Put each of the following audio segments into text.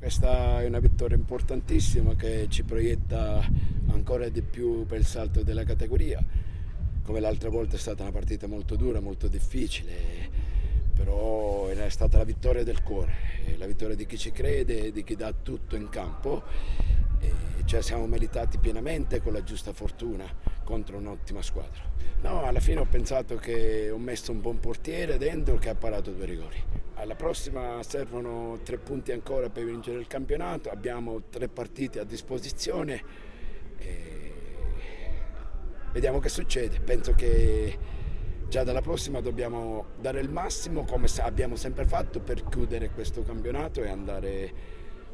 Questa è una vittoria importantissima che ci proietta ancora di più per il salto della categoria. Come l'altra volta è stata una partita molto dura, molto difficile, però è stata la vittoria del cuore, la vittoria di chi ci crede, di chi dà tutto in campo. Cioè siamo meritati pienamente con la giusta fortuna contro un'ottima squadra. No, alla fine ho pensato che ho messo un buon portiere dentro che ha parato 2 rigori. Alla prossima servono 3 punti ancora per vincere il campionato, abbiamo 3 partite a disposizione e vediamo che succede. Penso che già dalla prossima dobbiamo dare il massimo come abbiamo sempre fatto per chiudere questo campionato e andare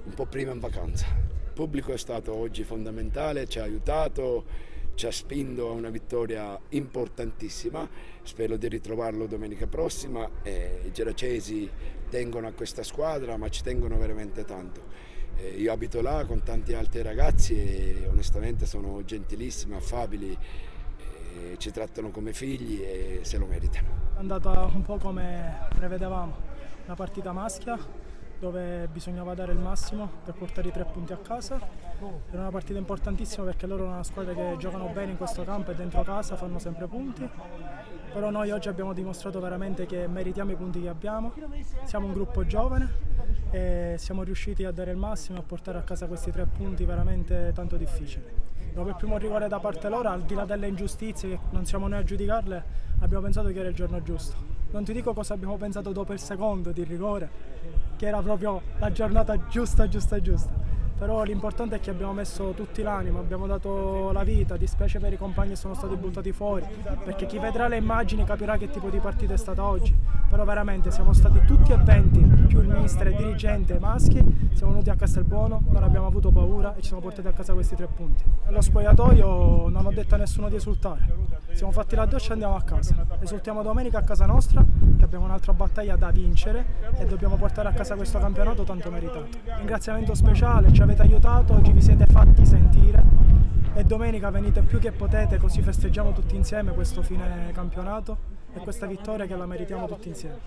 un po' prima in vacanza. Il pubblico è stato oggi fondamentale, ci ha aiutato, ci ha spinto a una vittoria importantissima. Spero di ritrovarlo domenica prossima. I geracesi tengono a questa squadra, ma ci tengono veramente tanto. Io abito là con tanti altri ragazzi e onestamente sono gentilissimi, affabili, ci trattano come figli e se lo meritano. È andata un po' come prevedevamo, una partita maschia dove bisognava dare il massimo per portare i 3 punti a casa. Era una partita importantissima perché loro sono una squadra che giocano bene in questo campo e dentro casa fanno sempre punti, però noi oggi abbiamo dimostrato veramente che meritiamo i punti che abbiamo. Siamo un gruppo giovane e siamo riusciti a dare il massimo e a portare a casa questi 3 punti veramente tanto difficili. Dopo il primo rigore da parte loro, al di là delle ingiustizie che non siamo noi a giudicarle, abbiamo pensato che era il giorno giusto. Non ti dico cosa abbiamo pensato dopo il secondo di rigore, che era proprio la giornata giusta. Però l'importante è che abbiamo messo tutti l'animo, abbiamo dato la vita, dispiace per i compagni che sono stati buttati fuori, perché chi vedrà le immagini capirà che tipo di partita è stata oggi. Però veramente siamo stati tutti e 20, più il mister e dirigente maschi, siamo venuti a Castelbuono, non abbiamo avuto paura e ci siamo portati a casa questi 3 punti. Allo spogliatoio non ho detto a nessuno di esultare, siamo fatti la doccia e andiamo a casa. Esultiamo domenica a casa nostra, che abbiamo un'altra battaglia da vincere e dobbiamo portare a casa questo campionato tanto meritato. Ringraziamento speciale, ci avete aiutato, oggi vi siete fatti sentire e domenica venite più che potete, così festeggiamo tutti insieme questo fine campionato e questa vittoria che la meritiamo tutti insieme.